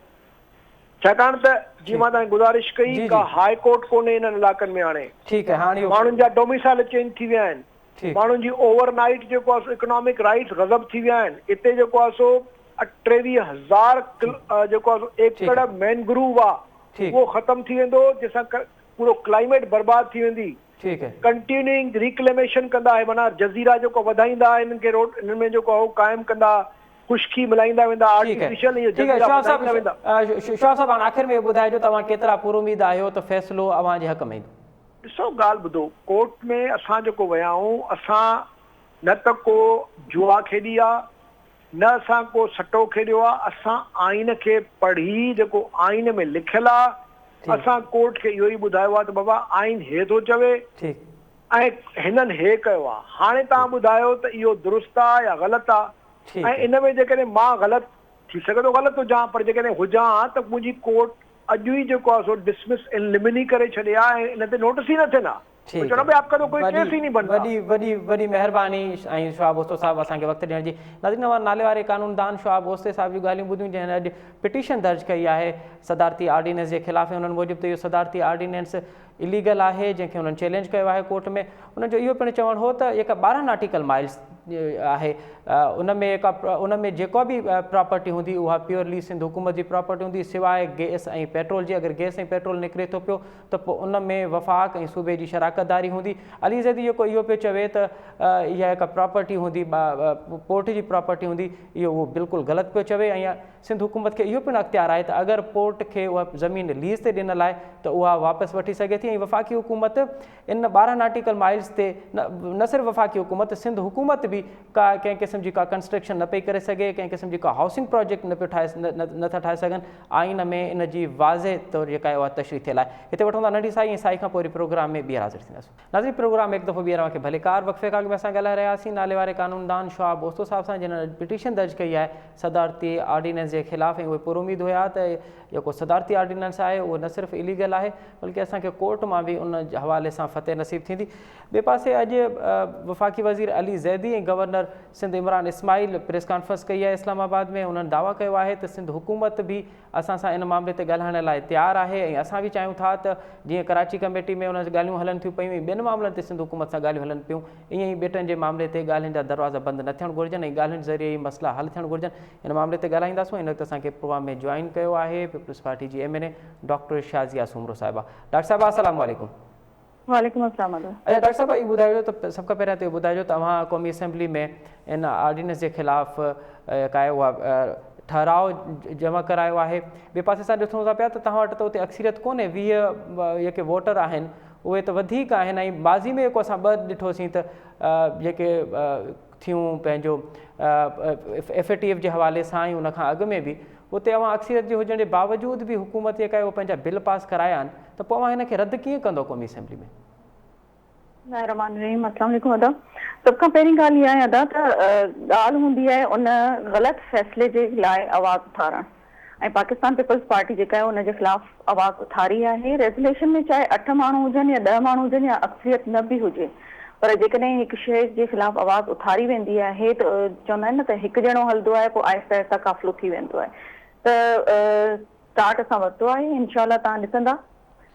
छाकाणि त जीअं मां तव्हांखे गुज़ारिश कई का हाई कोर्ट कोन्हे इन्हनि इलाइक़नि में, हाणे माण्हुनि जा डोमिसाइल चेंज थी विया आहिनि, माण्हुनि जी ओवरनाइट जेको आहे सो इकोनॉमिक राइट्स गज़ब थी विया आहिनि। हिते जेको आहे सो 23,000 जेको आहे सो एकड़ मैनग्रूव आहे उहो ख़तम थी वेंदो, जंहिंसां पूरो क्लाइमेट बर्बाद थी वेंदी। कंटिन्यूइंग रिक्लेमेशन कंदा है, माना जज़ीरा जेको वधाईंदा हिननि खे रोड हिन में जेको आहे क़ाइमु कंदा, खुशकी मिलाईंदा वेंदा, आर्टिफिशियल इहे जज़ीरा वधाईंदा वेंदा। शवाब साहब आख़िर में ॿुधाइजो तव्हां केतिरा पुरुमीद आहियो त फ़ैसिलो अव्हां जे हक़ में ईंदो? ॾिसो ॻाल्हि ॿुधो, कोर्ट में असां जेको विया आहियूं, असां न त को जुआ खेॾी आहे न असां को सटो खेॾियो आहे, असां आइन खे पढ़ी जेको आइन में लिखियलु आहे असां कोर्ट खे इहो ई ॿुधायो आहे त बाबा आइन हे थो चवे ऐं हिननि हे कयो आहे, हाणे तव्हां ॿुधायो त इहो दुरुस्त आहे या ग़लति आहे। ऐं इन में जेकॾहिं मां ग़लति थी सघे थो ग़लति हुजां, पर जेकॾहिं हुजां त मुंहिंजी कोर्ट अॼु ई जेको आहे सो डिसमिस इन लिमिनी करे छॾिया ऐं इन ते नोटिस ई न थियनि, चवणो भई आपका तो कोई केस ही नहीं बनता। वॾी महिरबानी ऐं शवाब ओस्तो साहब असांखे वक़्तु ॾियण जी। नाज़रीन, नाले वारे कानूनदान शवाब ओस्ते साहब जूं ॻाल्हियूं ॿुधियूं जंहिं अॼु पिटीशन दर्ज कई आहे सदारती ऑर्डिनेंस जे ख़िलाफ़। उन्हनि मूजिबि त इहो सदारती ऑर्डिनेंस इलीगल आहे, जंहिंखे उन्हनि चैलेंज कयो आहे कोर्ट में। उन्हनि जो इहो पिणु चवणु हो त जेका 12 नॉटिकल माइल्स आहे उनमें जेको बि प्रॉपर्टी हूंदी उहा प्योरली सिंध हुकूमत जी प्रॉपर्टी हूंदी, सवाइ गैस ऐं पेट्रोल जी। अगरि गैस ऐं पेट्रोल निकिरे थो पियो त पोइ उन में वफ़ाक़ ऐं सूबे जी शराकतदारी हूंदी। अली ज़ैदी जेको इहो पियो चवे त इहा हिकु प्रॉपर्टी हूंदी, पोर्ट जी प्रॉपर्टी हूंदी, इहो उहो बिल्कुलु ग़लति पियो चवे। ऐं सिंध हुकूमत खे इहो पिणु अख़्तियार आहे त अगरि पोर्ट खे उहा ज़मीन लीज़ ते ॾिनल आहे त उहा वापसि वठी सघे थी। ऐं वफ़ाक़ी हुकूमत इन 12 नॉटिकल माइल्स ते न सिर्फ़ु वफ़ाक़ी हुकूमत, सिंध हुकूमत बि कंहिं क़िस्म जी का कंस्ट्रक्शन न पई करे सघे, कंहिं क़िस्म जी का हाउसिंग प्रोजेक्ट नथा ठाहे सघनि। आइन में इन जी वाज़े तौरु जेका आहे उहा तशरीह थियल आहे। हिते वठूं था नंढी साई, ऐं साई खां पोइ वरी प्रोग्राम में ॿीहर हाज़िर थींदासीं। नाज़रीन, प्रोग्राम हिकु दफ़ो ॿीहर मूंखे भले कार वक़फ़े खां अॻु में असां ॻाल्हाए रहियासीं नाले वारे कानूनदान शवाब ओस्तो साहब सां, जिन पिटीशन दर्ज कई आहे सदारती ऑर्डिनेंस जे ख़िलाफ़। ऐं उहे पुरुमीद हुया त जेको सदारती ऑर्डिनेंस आहे उहो न सिर्फ़ु इलीगल आहे बल्कि असांखे कोर्ट मां बि उन हवाले सां फ़तह नसीब थींदी। ॿिए पासे अॼु वफ़ाक़ी वज़ीर अली ज़ैदी ऐं governor Sindh Imran Ismail press conference कई आहे इस्लामाबाद में। उन्हनि दावा कयो आहे त सिंध हुकूमत बि असां सां इन मामले ते ॻाल्हाइण लाइ तयारु आहे ऐं असां बि चाहियूं था त जीअं कराची कमेटी में उन ॻाल्हियूं हलनि थियूं पियूं, ॿियनि मामलनि ते सिंध हुकूमत सां ॻाल्हियूं हलनि पियूं, ईअं ई ॿेटनि जे मामले ते ॻाल्हियुनि जा दरवाज़ा बंदि न थियणु घुरिजनि ऐं ॻाल्हियुनि ज़रिए ई मसइला हल थियणु घुरिजनि। इन मामले ते ॻाल्हाईंदासीं। हिन वक़्तु असांखे प्रोग्राम में जॉइन कयो आहे पीपल्स पार्टी जी MNA डॉक्टर शाज़िया सुमरो साहिबा। डॉक्टर साहिबा अस्सलाम वालेकुम। वालेकुम अस्सलाम। अच्छा डॉक्टर साहब, इहो ॿुधाइजो त सभ खां पहिरियों त इहो ॿुधाइजो तव्हां क़ौमी असेंबली में इन ऑर्डिनेंस जे ख़िलाफ़ का उहा ठहराव जमा करायो आहे। ॿिए पासे सां ॾिसूं था पिया त तव्हां वटि त उते अक्सरियत कोन्हे, 20 जेके वोटर आहिनि उहे त वधीक आहिनि। ऐं बाज़ी में जेको असां 2 ॾिठोसीं त जेके थियूं पंहिंजो FATF जे हवाले सां ई उनखां अॻु में बि उते अवां अक्सरियत जे हुजण जे बावजूद बि हुकूमत जेका आहे उहो पंहिंजा बिल पास कराया आहिनि, त पोइ अवां हिन खे रद्द कीअं कंदो क़ौमी असेंबली में? सभ खां पहिरीं ॻाल्हि इहा आहे अदा त ॻाल्हि हूंदी आहे उन ग़लति फ़ैसिले जे लाइ आवाज़ उथारणु, ऐं पाकिस्तान पीपल्स पार्टी जेका आहे उनजे ख़िलाफ़ आवाज़ उथारी आहे। रेज़ोल्यूशन में चाहे 8 माण्हू हुजनि या 10 माण्हू हुजनि या अक्सरियत न बि हुजे, पर जेकॾहिं हिकु शइ जे ख़िलाफ़ आवाज़ उथारी वेंदी आहे त चवंदा आहिनि न त हिकु ॼणो हलंदो आहे पोइ आहिस्ता आहिस्ता काफ़िलो थी वेंदो आहे। त स्टार्ट असां वरितो आहे, इनशाला तव्हां ॾिसंदा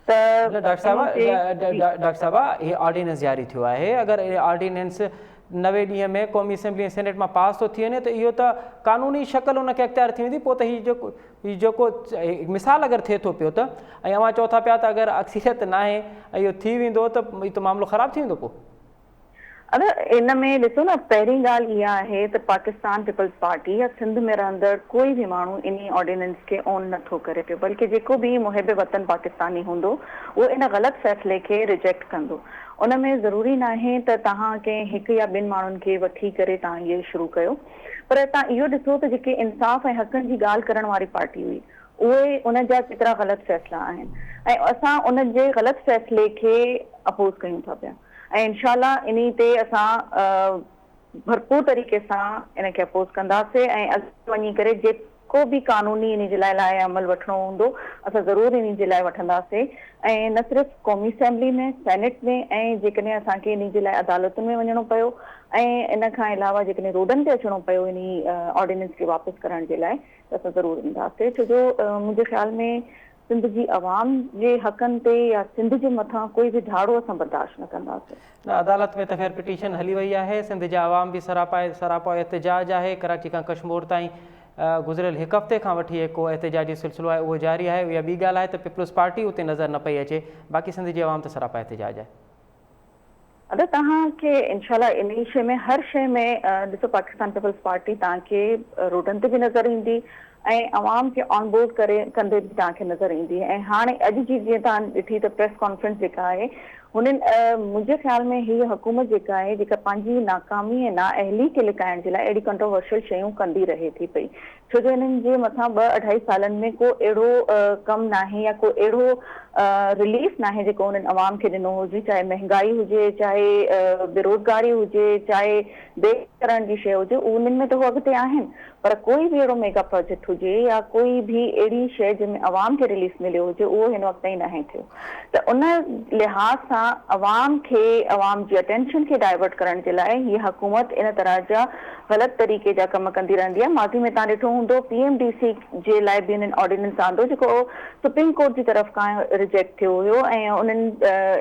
त डॉक्टर साहब ये ऑर्डिनेंस जारी थियो आहे। अगरि ये ऑर्डिनेंस 90 ॾींहं में क़ौमी असेंबली ऐं सेनेट मां पास थो थी वञे त इहो त क़ानूनी शक्ल उनखे अख़्तियार थी वेंदी। पोइ त हीउ जेको मिसाल अगरि थिए थो पियो त, ऐं अवां चओ था पिया त अगरि अक्सरियत न आहे ऐं इहो थी वेंदो त इहो त मामिलो ख़राबु थी वेंदो। पोइ इन में ॾिसो न, पहिरीं ॻाल्हि इहा आहे त पाकिस्तान पीपल्स पार्टी या सिंध में रहंदड़ कोई बि माण्हू इन ऑर्डिनेंस खे ऑन नथो करे पियो, बल्कि जेको बि मुहिब वतन पाकिस्तानी हूंदो उहो इन ग़लति फ़ैसिले खे रिजेक्ट कंदो। उन में ज़रूरी न आहे त तव्हां कंहिं 1 या 2 माण्हुनि खे वठी करे तव्हां इहे शुरू कयो, पर तव्हां इहो ॾिसो त जेके इंसाफ़ ऐं हक़नि जी ॻाल्हि करण वारी पार्टी हुई उहे उन जा केतिरा ग़लति फ़ैसिला आहिनि, ऐं असां उन जे ग़लति फ़ैसिले खे अपोज़ कयूं था पिया। ऐं इनशाला इन ते असां भरपूर तरीक़े सां इन खे अपोज़ कंदासीं ऐं अॻिते वञी करे जेको बि क़ानूनी इन जे लाइ अमल वठिणो हूंदो असां ज़रूरु इन जे लाइ वठंदासीं। ऐं न सिर्फ़ु क़ौमी असेंबली में, सेनेट में, ऐं जेकॾहिं असांखे इन जे लाइ अदालतुनि में वञिणो पियो ऐं इन खां अलावा जेकॾहिं रोडनि ते अचिणो पियो इन ऑर्डिनेंस खे वापसि करण जे लाइ त असां ज़रूरु ईंदासीं। छो जो मुंहिंजे ख़्याल में सिंध जी आवाम जे हक़नि ते या सिंध जे मथां कोई बि झाड़ो असां बर्दाश्त न कंदासीं। अदालत में त ख़ैर पिटीशन हली वई आहे, सिंध जा आवाम बि सरापा एहतिजाज आहे। कराची खां कश्मीर ताईं गुज़िरियल 1 हफ़्ते खां वठी जेको एहतिजाजी सिलसिलो आहे उहो जारी आहे। इहा ॿी ॻाल्हि आहे त पीपल्स पार्टी उते नज़र न पई अचे, बाक़ी सिंध जी आवाम त सरापा एहतिजाज आहे। अगरि तव्हांखे इनशाला इन शइ में हर शइ में ॾिसो, पाकिस्तान पीपल्स पार्टी तव्हांखे रोडनि ते बि नज़र ईंदी ऐं अवाम खे ऑन बोर्ड कंदे बि तव्हांखे नज़र ईंदी। ऐं हाणे अॼु जी जीअं तव्हां ॾिठी त प्रेस कॉन्फ्रेंस जेका आहे हुननि मुंहिंजे ख़्याल में हीअ हुकूमत जेका आहे जेका पंहिंजी नाकामी ऐं नाअहली खे लिकाइण जे लाइ अहिड़ी कंट्रोवर्शियल शयूं कंदी रहे थी पई, छो जो हिननि जे मथां 2-2.5 सालनि में को अहिड़ो कमु न आहे या को अहिड़ो रिलीफ न आहे जेको उन्हनि अवाम खे ॾिनो हुजे, चाहे महांगाई हुजे, चाहे बेरोज़गारी हुजे, चाहे देश करण जी शइ हुजे, उन्हनि में त उहे अॻिते आहिनि, पर कोई बि अहिड़ो मेगा प्रोजेक्ट हुजे या कोई बि अहिड़ी शइ जंहिंमें अवाम खे रिलीफ मिलियो हुजे उहो हिन वक़्त ताईं न आहे थियो। त उन लिहाज़ सां अवाम जी अटेंशन खे डाइवर्ट करण जे लाइ हीअ हुकूमत इन तरह जा ग़लति तरीक़े जा कम कंदी रहंदी आहे। माज़ी में तव्हां ॾिठो हूंदो PMDC जे लाइ बि हिननि ऑर्डिनेंस आंदो जेको सुप्रीम कोर्ट जी तरफ़ खां रिजेक्ट थियो हुयो ऐं उन्हनि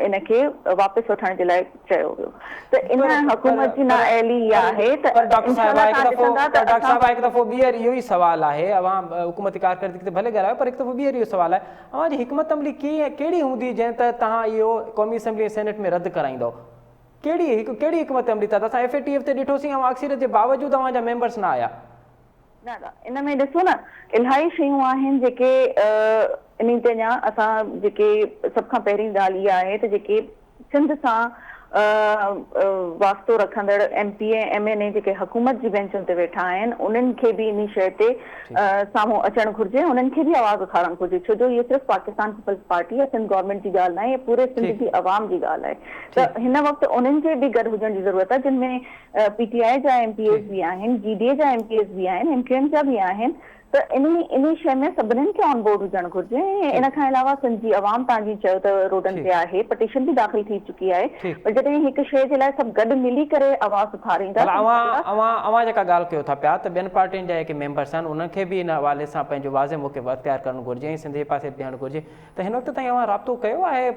इन खे वापसि वठण जे लाइ चयो हुयो। त इन हुकूमत जी नाअहली इहा आहे त डॉक्टर साहिबा हिकु दफ़ो ॿीहर इहो ई सुवालु आहे, अवां हुकूमती कारकर्दगी ते भले ॻाल्हायो, पर हिकु दफ़ो ॿीहर इहो सुवालु आहे, अवांजी हिकमत अमली कहिड़ी हूंदी जंहिं त तव्हां इहो क़ौमी असेंबली ऐं सेनेट में रद्द कराईंदो? कहिड़ी हिकमत अमली अथव? असां FATF ते ॾिठोसीं, ऐं अक्सरियत जे बावजूदि अवांजा मेंबर्स न आया। न इन में ॾिसो न, इलाही शयूं आहिनि जेके इन ते अञा असां जेके सभ खां पहिरीं ॻाल्हि इहा आहे त जेके सिंध सां वास्तो रखंदड़ MP ऐं MNA जेके हुकूमत जी बेंचुनि ते वेठा आहिनि उन्हनि खे बि इन शइ ते साम्हूं अचणु घुरिजे, उन्हनि खे बि आवाज़ उथारणु घुरिजे, छो जो इहे सिर्फ़ु पाकिस्तान पीपल्स पार्टी या सिंध गवर्नमेंट जी ॻाल्हि न आहे, पूरे सिंध जी आवाम जी ॻाल्हि आहे। त हिन वक़्तु उन्हनि जे बि गॾु हुजण जी ज़रूरत आहे, जिन में PTI जा MPs बि आहिनि, GDA जा MPs बि आहिनि, MQM जा बि आहिनि। त इन शइ में सभिनीनि खे ऑन बोर्ड हुजणु घुरिजे। इन खां अलावा सिंध जी आवाम तव्हांजी चयो त रोडनि ते आहे, पटिशन बि दाख़िल थी चुकी आहे, पर जॾहिं हिकु शइ जे लाइ सभु गॾु मिली करे आवाज़ उथारींदा। अवां जेका ॻाल्हि कयो था पिया त ॿियनि पार्टियुनि जा जेके मेंबर्स आहिनि उन्हनि खे बि इन हवाले सां पंहिंजो वाज़े मौक़िफ़ अख़्तियार करणु घुरिजे ऐं सिंध जे पासे बीहणु घुरिजे। त हिन वक़्तु ताईं अवां राब्तो कयो आहे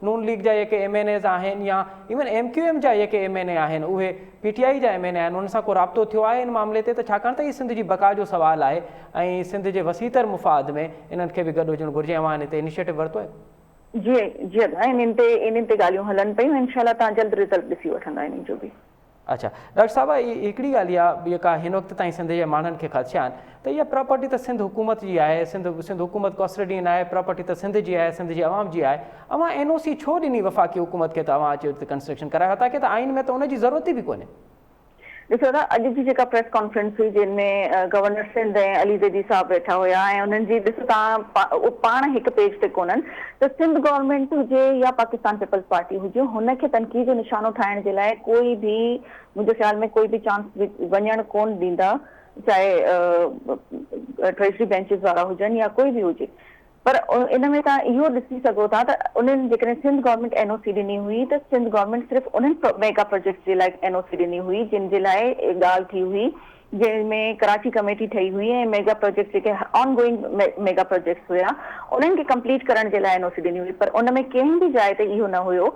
नून लीग जा जेके MNAs आहिनि या इवन MQM जा जेके MNA आहिनि, उहे PTI जा MNA आहिनि, उन्हनि सां को राब्तो थियो आहे इन मामले ते? त छाकाणि त हीअ सिंध जी बका जो सुवालु आहे ऐं सिंध जे वसीतर मुफ़ाद में इन्हनि खे बि गॾु हुजणु घुरिजे, अवां हिन ते इनिशिएटिव वरितो आहे? जी जी, इन्हनि ते ॻाल्हियूं हलनि पियूं, इनशाला तव्हां जल्द रिज़ल्ट ॾिसी वठंदा इन्हनि जो बि। अच्छा डॉक्टर साहब हिकिड़ी ॻाल्हि आहे जेका हिन वक़्तु ताईं सिंध जे माण्हुनि खे ख़दशा आहिनि त इहा प्रॉपर्टी त सिंध हुकूमत जी आहे, सिंध हुकूमत कस्टडियन आहे, प्रॉपर्टी त सिंध जी आहे, सिंध जी आवाम जी आहे। अवां NOC छो ॾिनी वफ़ाक़ी हुकूमत खे त अवां अची हुते कंस्ट्रक्शन करायो? तव्हांखे त आइन में त उनजी ज़रूरत ई बि कोन्हे। ॾिसो था अॼु जी जेका प्रेस कॉन्फ्रेंस हुई जिनमें गवर्नर सिंध ऐं अली ज़ैदी साहब वेठा हुया ऐं उन्हनि जी ॾिसो तव्हां पाण हिकु पेज ते कोन्हनि त सिंध गवर्नमेंट हुजे या पाकिस्तान पीपल्स पार्टी हुजे हुनखे तनक़ीद जो निशानो ठाहिण जे लाइ कोई बि मुंहिंजे ख़्याल में कोई बि चांस वञणु कोन ॾींदा, चाहे ट्रेजरी बेंचिस वारा हुजनि या कोई बि हुजे। पर इन में तव्हां इहो ॾिसी सघो था त उन्हनि जेकॾहिं सिंध गवर्नमेंट NOC ॾिनी हुई त सिंध गवर्नमेंट सिर्फ़ु उन्हनि मेगा प्रोजेक्ट्स जे लाइ NOC ॾिनी हुई जिन जे लाइ ॻाल्हि थी हुई, जंहिंमें कराची कमेटी ठही हुई ऐं मेगा प्रोजेक्ट जेके ऑन गोइंग मेगा प्रोजेक्ट्स हुया उन्हनि खे कंप्लीट करण जे लाइ NOC ॾिनी हुई। पर उन में कंहिं बि जाइ ते इहो न हुयो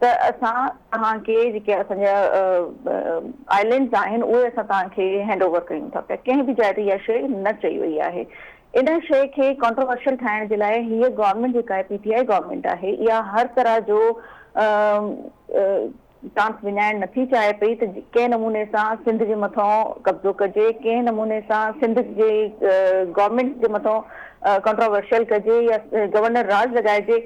त असां तव्हांखे जेके असांजा आइलैंड्स आहिनि उहे असां तव्हांखे हैंड ओवर कयूं था पिया। कंहिं बि जाइ ते इहा शइ न चई वई आहे। इन शइ खे कॉन्ट्रोवर्शियल ठाहिण जे लाइ हीअ गवर्नमेंट जेका आहे PTI गवर्नमेंट आहे इहा हर तरह जो चांस विञाइण नथी चाहे पई त कंहिं नमूने सां सिंध जे मथां कब्ज़ो कजे, कंहिं नमूने सां सिंध जे गवर्नमेंट जे मथां कॉन्ट्रोवर्शियल कजे या गवर्नर राज लॻाइजे।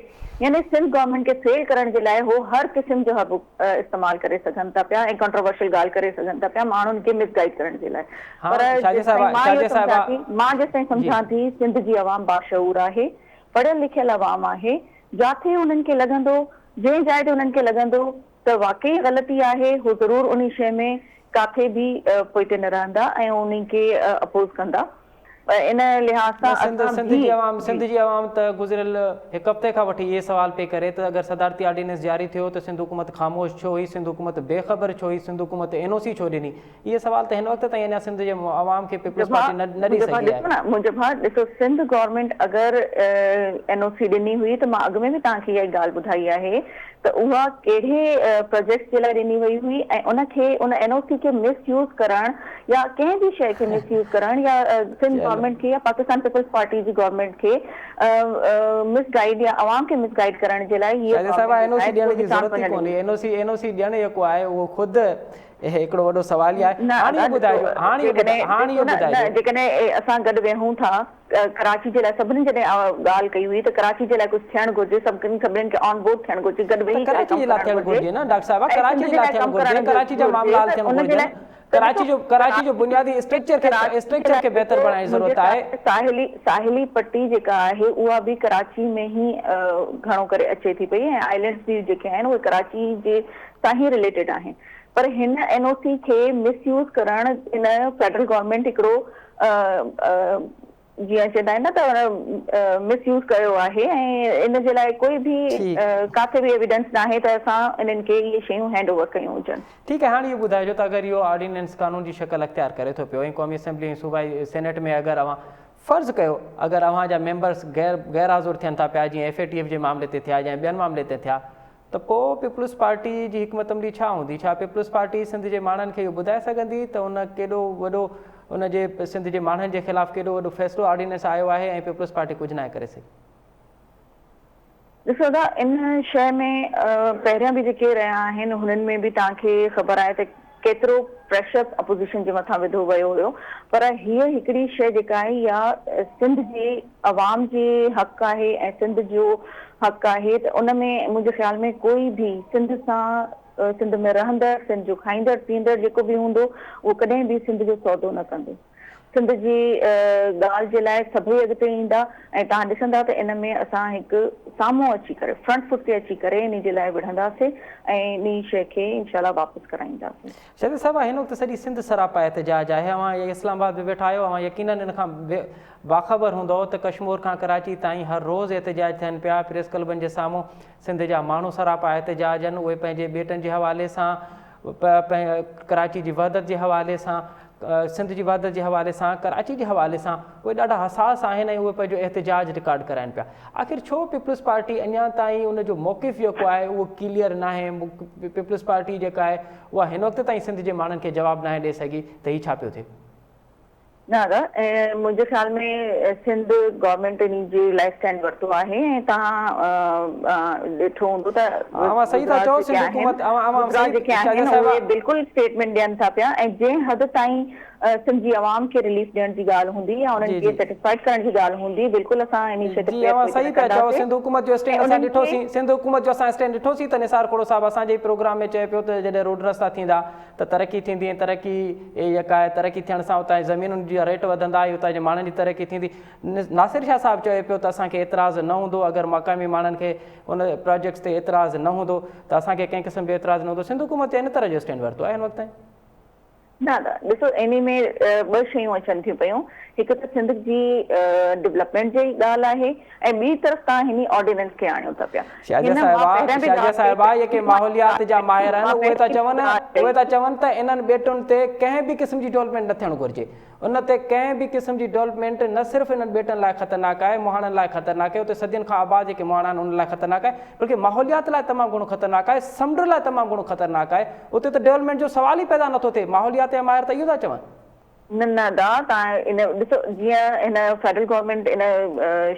यानी सिंध गवर्नमेंट खे फेल करण जे लाइ हो हर क़िस्म जो हब इस्तेमालु करे सघनि था पिया ऐं कॉन्ट्रोवर्शियल ॻाल्हि करे सघनि था पिया माण्हुनि खे मिसगाइड करण जे लाइ। पर मां जेसिताईं सम्झां थी सिंध जी आवाम बाशऊर आहे, पढ़ियल लिखियल आवाम आहे। जिथे हुननि खे लॻंदो, जंहिं जाइ ते हुननि खे लॻंदो त वाकई ग़लती आहे, हू ज़रूरु उन शइ में काथे बि पोइते न रहंदा ऐं उन्ही खे अपोज़ कंदा। इन लिहाज़ सां सिंध जी आवाम त गुज़िरियल हिकु हफ़्ते खां वठी इहे सवाल पई करे त अगरि सदारती ऑर्डिनेंस जारी थियो त सिंध हुकूमत ख़ामोश छो हुई, सिंध हुकूमत बेख़बर छो हुई, सिंध हुकूमत NOC छो ॾिनी? इहे सवाल त हिन वक़्त ताईं अञा सिंध जे आवाम खे पीपल्स पार्टी न ॾेई सघी आहे। मुंहिंजो भाउ ॾिसो सिंध गवर्नमेंट अगरि NOC ॾिनी हुई त मां अॻु में बि तव्हांखे इहा ॻाल्हि ॿुधाई आहे त उहा कहिड़े प्रोजेक्ट जे लाइ ॾिनी वई हुई ऐं उनखे उन NOC खे मिसयूज़ करणु या कंहिं बि शइ खे मिसयूज़ करणु या सिंध गवर्नमेंट खे या पाकिस्तान पीपल्स पार्टी जी गवर्नमेंट खे मिसगाइड या आवाम खे मिसगाइड करण जे लाइ NOC ॾियण जी ज़रूरत ई कोन्हे। NOC ॾियणु जेको आहे उहो ख़ुदि हिकिड़ो वॾो सवाल ई आहे। जेकॾहिं असां गॾु वेहूं था कराची जे लाइ सभिनी जॾहिं ॻाल्हि कई हुई त कराची जे लाइ कुझु थियणु घुरिजे, सभिनी खे ऑन बोर्ड थियणु घुरिजे, गॾु वेही कराची जे लाइ थियणु घुरिजे न डॉक्टर साहिबा, कराची जे लाइ थियणु घुरिजे, कराची जा मामला हल थियणु घुरिजे। कराची जो बुनियादी स्ट्रक्चर खे बहितर बनाइण जी ज़रूरत आहे। साहिली पट्टी जेका आहे उहा बि कराची में ई घणो करे अचे थी पई ऐं आइलैंड्स बि जेके आहिनि उहे कराची जे सां ई रिलेटेड आहिनि। पर हिन NOC खे मिसयूज़ करणु इन फेडरल गवर्नमेंट हिकिड़ो जीअं चवंदा आहिनि न त मिसयूज़ कयो आहे ऐं इन जे लाइ कोई बि काथे बि एविडेंस न आहे त असां इन्हनि खे इहे शयूं हैंड ओवर कयूं हुजनि। ठीकु आहे, हाणे इहो ॿुधाइजो त अगरि इहो ऑर्डिनेंस कानून जी शक्ल अख़्तियार करे थो पियो ऐं क़ौमी असेंबली ऐं सूबाई सेनेट में अगरि अवां फ़र्ज़ु कयो अगरि अवां जा मेंबर्स गैर हाज़ुर थियनि था पिया जीअं FATF जे मामले ते थिया या ॿियनि मामले ते थिया त पोइ पीपल्स पार्टी जी हिकमत अमली छा हूंदी? छा पीपल्स पार्टी सिंध जे माण्हुनि खे इहो ॿुधाए सघंदी त उन केॾो वॾो उनजे सिंध जे माण्हुनि जे ख़िलाफ़ु केॾो वॾो फ़ैसिलो ऑर्डिनेंस आयो आहे ऐं पीपल्स पार्टी कुझु न आहे करे सघी? ॾिसो था इन शइ में पहिरियां बि जेके रहिया आहिनि हुननि में बि तव्हांखे ख़बर आहे त केतिरो प्रेशर अपोज़िशन जे मथां विधो वियो हुयो। पर हीअ हिकिड़ी शइ जेका आहे इहा सिंध जे अवाम जे हक़ आहे ऐं सिंध जो हक़ आहे त उन में मुंहिंजे ख़्याल में कोई बि सिंध सां सिंध में रहंदड़, सिंध जो खाईंदड़ पीअंदड़ जेको बि हूंदो उहो कॾहिं बि सिंध जो सौदो न कंदो। सिंध जी ॻाल्हि जे लाइ सभई अॻिते ईंदा ऐं तव्हां ॾिसंदा त इन में असां हिकु साम्हूं अची करे फ्रंट फुट ते अची करे इन जे लाइ विढ़ंदासीं ऐं इन शइ खे इंशाल्लाह वापसि कराईंदासीं। शहज़ाद साहिबा, हिन वक़्तु सॼी सिंध सरापा एहतजाज आहे। अवां इस्लामाबाद में वेठा आहियो, अवां यकीनन इन खां बाख़बर हूंदो त कश्मीर खां कराची ताईं हर रोज़ एहतजाज थियनि पिया। प्रेस क्लबनि जे साम्हूं सिंध जा माण्हू सरापा एहतजाज आहिनि। उहे पंहिंजे बेटनि जे हवाले सां, कराची जी वहदत जे हवाले सां, सिंध जी वहदत जे हवाले सां, कराची जे हवाले सां उहे ॾाढा हसास आहिनि ऐं उहे पंहिंजो एहतजाज रिकॉर्ड कराइनि पिया। आख़िर छो पीपल्स पार्टी अञा ताईं उनजो मौक़िफ़ जेको आहे उहो क्लियर न आहे? पीपल्स पार्टी जेका आहे उहा हिन वक़्तु ताईं सिंध जे माण्हुनि खे जवाबु न ॾेई सघी त हीउ छा पियो थिए? दादा मुंहिंजे ख्याल में Sindh government in ji life stand वरितो आहे ऐं तव्हां ॾिठो हूंदो त सही था चओ, सिंध हुकूमत जेके आहिनि उहे बिल्कुलु स्टेटमेंट ॾियनि था पिया ऐं जंहिं हद ताईं सिंध जी आवाम खे रिलीफ ॾियण जी ॻाल्हि हूंदी या उन्हनि खे सेटिस्फाइड करण जी ॻाल्हि हूंदी, बिल्कुलु असां इनिशिएटिव सही पिया चओ। सिंध हुकूमत जो स्टैंड असां ॾिठोसीं, सिंध हुकूमत जो असां स्टैंड ॾिठोसीं त निसार खोड़ो साहिबु असांजे प्रोग्राम में चए पियो त जॾहिं रोड रस्ता थींदा त तरक़ी थींदी ऐं तरक़ी जेका आहे तरक़ी थियण सां उतां जी ज़मीनुनि जी रेट वधंदा, उतां जे माण्हुनि जी तरक़ी थींदी। नासिर शाह साहिबु चए पियो त असांखे एतिराज़ु न हूंदो, अगरि मक़ामी माण्हुनि खे उन प्रोजेक्ट्स ते एतिराज़ु न हूंदो त असांखे कंहिं क़िस्म जो एतिराज़ु न हूंदो। सिंध हुकूमत इन तरह जो स्टैंड वरितो आहे हिन वक़्तु। दादा ॾिसो, इन में ॿ शयूं अचनि थियूं पियूं। हिकु त सिंध जी डेवलपमेंट जी ॻाल्हि आहे ऐं ॿी तरफ़ तव्हां हिन ऑर्डिनेंस खे आणियो था पिया। शाजिया साहिबा जेके माहौलियात जा माहिर आहिनि उहे था चवनि त इन्हनि ॿेटुनि ते कंहिं बि क़िस्म जी डेवलपमेंट न थियणु घुरिजे। उन ते कंहिं बि क़िस्म जी डेवलपमेंट न सिर्फ़ु इन्हनि ॿेटनि लाइ ख़तरनाक आहे, मुहाणनि लाइ ख़तरनाक आहे, उते सदियुनि खां आबाद जेके मुहाणा आहिनि उन लाइ ख़तरनाक आहे, बल्कि माहौलियात लाइ तमामु घणो ख़तरनाक आहे, समुंड लाइ तमामु घणो ख़तरनाक आहे। उते त डेवलपमेंट जो सवाल ई पैदा नथो थिए। माहौलियात जा माहिर त इहो था चवनि। न दादा, तव्हां इन ॾिसो, जीअं इन फेडरल गवर्नमेंट इन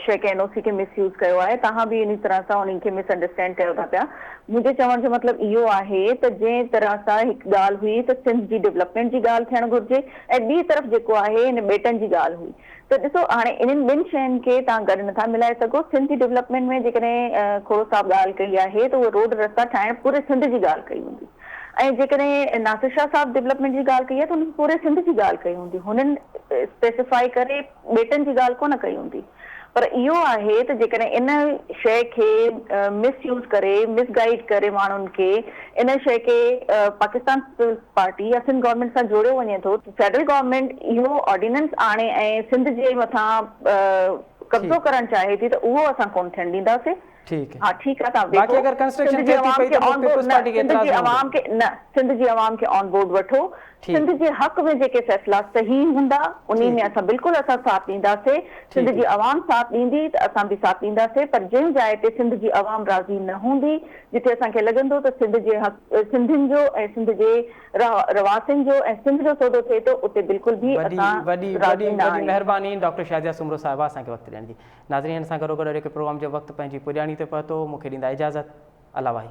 शइ खे एनओसी खे मिसयूज़ कयो आहे, तव्हां बि इन तरह सां उन्हनि खे मिसअंडरस्टैंड कयो था पिया। मुंहिंजे चवण जो मतिलबु इहो आहे त जंहिं तरह सां हिकु ॻाल्हि हुई त सिंध जी डेवलपमेंट जी ॻाल्हि थियणु घुरिजे ऐं ॿी तरफ़ जेको आहे इन ॿेटनि जी ॻाल्हि हुई, त ॾिसो हाणे इन्हनि ॿिनि शयुनि खे तव्हां गॾु नथा मिलाए सघो। सिंध जी डेवलपमेंट में जेकॾहिं खोड़ो साहिबु ॻाल्हि कई आहे त उहो रोड रस्ता ठाहिण पूरे सिंध जी ॻाल्हि कई हूंदी ऐं जेकॾहिं नासिर शाह साहिबु डेवलपमेंट जी ॻाल्हि कई आहे त हुननि पूरे सिंध जी ॻाल्हि कई हूंदी, हुननि स्पेसिफाई करे ॿेटनि जी ॻाल्हि कोन कई हूंदी। पर इहो आहे त जेकॾहिं इन शइ खे मिसयूज़ करे मिसगाइड करे माण्हुनि खे इन शइ खे पाकिस्तान पीपल्स पार्टी या सिंध गवर्नमेंट सां जोड़ियो वञे थो, फेडरल गवर्नमेंट इहो ऑर्डिनेंस आणे ऐं सिंध जे मथां कब्ज़ो करणु चाहे थी त उहो असां कोन थियणु ॾींदासीं। ठीक है, हाँ ठीक है। बाकी अगर कंस्ट्रक्शन के पई तो पीपल्स पार्टी के एतराज सिंध जी आवाम के ऑन बोर्ड वठो। सिंध जे हक़ में जेके फैसला सही हूंदा उन्हीं में असां बिल्कुलु असां साथ ॾींदासीं। सिंध जी आवाम साथ ॾींदी त असां बि साथ ॾींदासीं, पर जंहिं जाइ ते सिंध जी आवाम राज़ी न हूंदी, जिथे असांखे लॻंदो त सिंध जे सिंधियुनि जो ऐं सिंध जे रवासियुनि जो ऐं सिंध जो सौदो थिए थो, उते बिल्कुलु बि असां वॾी महिरबानी डॉक्टर शाजिया सुमरो साहिबा असांखे वक़्तु ॾियण जी। नाज़रीन, सां गॾोगॾु प्रोग्राम जो वक़्तु पंहिंजी पुॼाणी ते पहुतो। मूंखे ॾींदा इजाज़त। अल्लाह वाहे।